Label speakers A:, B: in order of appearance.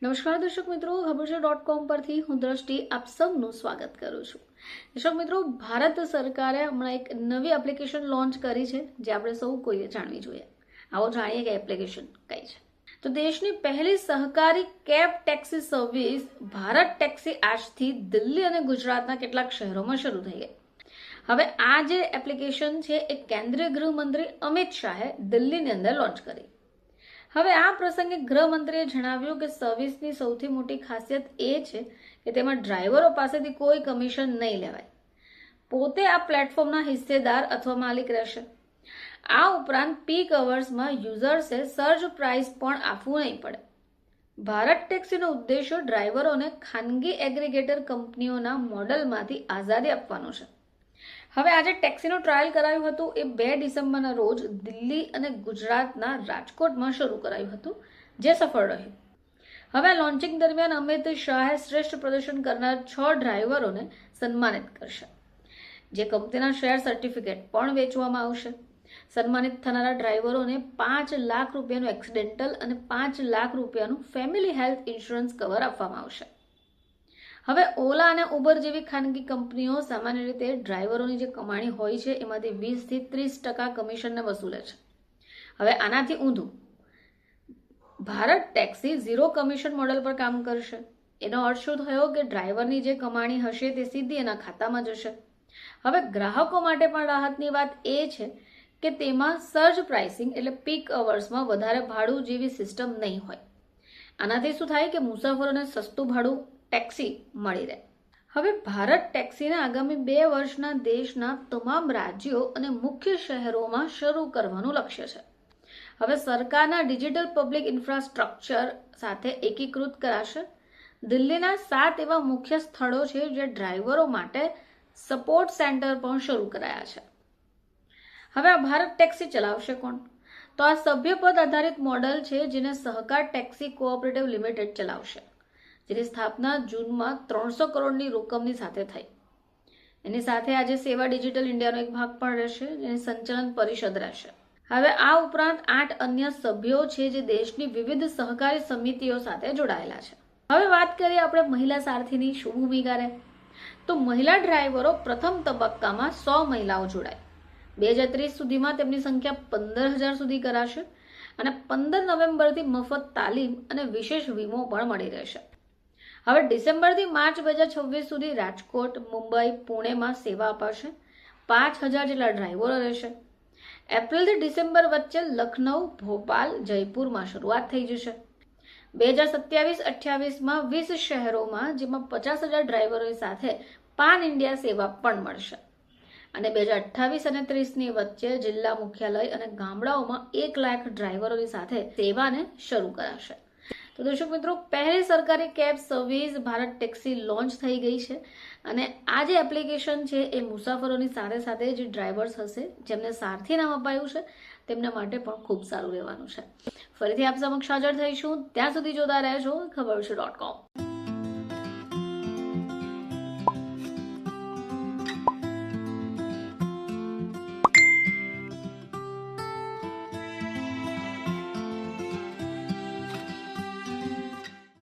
A: નમસ્કાર દર્શક મિત્રો, ખબરછે.com પરથી હું દ્રષ્ટિ આપ સૌનું સ્વાગત કરું છું. દર્શક મિત્રો, ભારત સરકારે હમણાં એક નવી એપ્લિકેશન લોન્ચ કરી છે જે આપણે સૌ કોઈએ જાણવી જોઈએ. આવો જાણીએ કે એપ્લિકેશન કઈ છે. તો દેશની પહેલી સહકારી cab taxi service Bharat taxi આજથી દિલ્હી અને ગુજરાતના કેટલાક શહેરોમાં શરૂ થઈ ગઈ. હવે આ જે એપ્લિકેશન છે એ કેન્દ્રીય ગૃહમંત્રી અમિત શાહે દિલ્હીની અંદર લોન્ચ કરી. હવે આ પ્રસંગે ગૃહમંત્રીએ જણાવ્યું કે સર્વિસની સૌથી મોટી ખાસિયત એ છે કે તેમાં ડ્રાઈવરો પાસેથી કોઈ કમિશન નહીં લેવાય. પોતે આ પ્લેટફોર્મના હિસ્સેદાર અથવા માલિક રહેશે. આ ઉપરાંત પીક અવર્સમાં યુઝર્સે સર્જ પ્રાઇસ પણ આપવું નહીં પડે. ભારત ટેક્સીનો ઉદ્દેશ્ય ડ્રાઈવરોને ખાનગી એગ્રીગેટર કંપનીઓના મોડલમાંથી આઝાદી આપવાનો છે. હવે આજે ટેક્સીનું ટ્રાયલ કરાયું હતું એ 2 ડિસેમ્બરના રોજ દિલ્હી અને ગુજરાતના રાજકોટમાં શરૂ કરાયું હતું, જે સફળ રહ્યું. હવે લોન્ચિંગ દરમિયાન અમિત શાહે શ્રેષ્ઠ પ્રદર્શન કરનાર 6 ડ્રાઈવરોને સન્માનિત કરશે, જે કંપનીના શેર સર્ટિફિકેટ પણ વેચવામાં આવશે. સન્માનિત થનારા ડ્રાઈવરોને 5 લાખ રૂપિયાનું એક્સિડેન્ટલ અને 5 લાખ રૂપિયાનું ફેમિલી હેલ્થ ઇન્સ્યોરન્સ કવર આપવામાં આવશે. હવે ઓલા અને ઉબર જેવી ખાનગી કંપનીઓ સામાન્ય રીતે ડ્રાઈવરોની જે કમાણી હોય છે એમાંથી 20 થી 30% કમિશનને વસૂલે છે. હવે આનાથી ઊંધું Bharat taxi zero commission model પર કામ કરશે. એનો અર્થ શું થયો કે ડ્રાઈવરની જે કમાણી હશે તે સીધી એના ખાતામાં જશે. હવે ગ્રાહકો માટે પણ રાહતની વાત એ છે કે તેમાં સર્જ પ્રાઇસિંગ એટલે પીક અવર્સમાં વધારે ભાડું જેવી સિસ્ટમ નહીં હોય. આનાથી શું થાય કે મુસાફરોને સસ્તું ભાડું ટેક્સી મળી રહે. હવે ભારત ટેક્સીને આગામી 2 વર્ષના દેશના તમામ રાજ્યો અને મુખ્ય શહેરોમાં શરૂ કરવાનું લક્ષ્ય છે. હવે સરકારના ડિજિટલ પબ્લિક ઇન્ફ્રાસ્ટ્રક્ચર સાથે એકીકૃત કરાશે. દિલ્હીના 7 એવા મુખ્ય સ્થળો છે જે ડ્રાઈવરો માટે સપોર્ટ સેન્ટર પણ શરૂ કરાયા છે. હવે આ ભારત ટેક્સી ચલાવશે કોણ? તો આ સભ્યપદ આધારિત મોડલ છે જેને સહકાર ટેક્સી કોઓપરેટિવ લિમિટેડ ચલાવશે, જેની સ્થાપના જૂનમાં 300 કરોડની રોકમની સાથે થઈ. એની સાથે આજે સેવા ડિજિટલ ઇન્ડિયાનો એક ભાગ પણ રહેશે, જેની સંચાલન પરિષદ રહેશે. હવે આ ઉપરાંત 8 અન્ય સભ્યો છે જે દેશની વિવિધ સહકારી સમિતિઓ સાથે જોડાયેલા છે. હવે વાત કરીએ આપણે મહિલા સારથીની શું ભૂમિકા રહે. તો મહિલા ડ્રાઈવરો પ્રથમ તબક્કામાં 100 મહિલાઓ જોડાય. 2030 સુધીમાં તેમની સંખ્યા 15,000 સુધી કરાશે અને 15 નવેમ્બરથી મફત તાલીમ અને વિશેષ વીમો પણ મળી રહેશે. હવે ડિસેમ્બરથી માર્ચ 2026 સુધી રાજકોટ, મુંબઈ, પુણેમાં સેવા અપાશે. 5,000 જેટલા ડ્રાઈવરો રહેશે. એપ્રિલથી ડિસેમ્બર વચ્ચે લખનઉ, ભોપાલ, જયપુરમાં શરૂઆત થઈ જશે. 2027-28માં 20 શહેરોમાં, જેમાં 50,000 ડ્રાઈવરોની સાથે પાન ઇન્ડિયા સેવા પણ મળશે. અને 2028 અને 30ની વચ્ચે જિલ્લા મુખ્યાલય અને ગામડાઓમાં 1 લાખ ડ્રાઈવરોની સાથે સેવાને શરૂ કરાશે. તો દર્શક મિત્રો, પહેલી સરકારી cab service Bharat taxi launch થઈ ગઈ છે અને આ જે એપ્લિકેશન છે એ મુસાફરોની સાથે સાથે જે ડ્રાઈવર્સ હશે, જેમને સારથી નામ અપાયું છે, તેમના માટે પણ ખૂબ સારું રહેવાનું છે. ફરીથી આપ સમક્ષ હાજર થઈશું. ત્યાં સુધી જોતા રહેજો ખબરછે.com.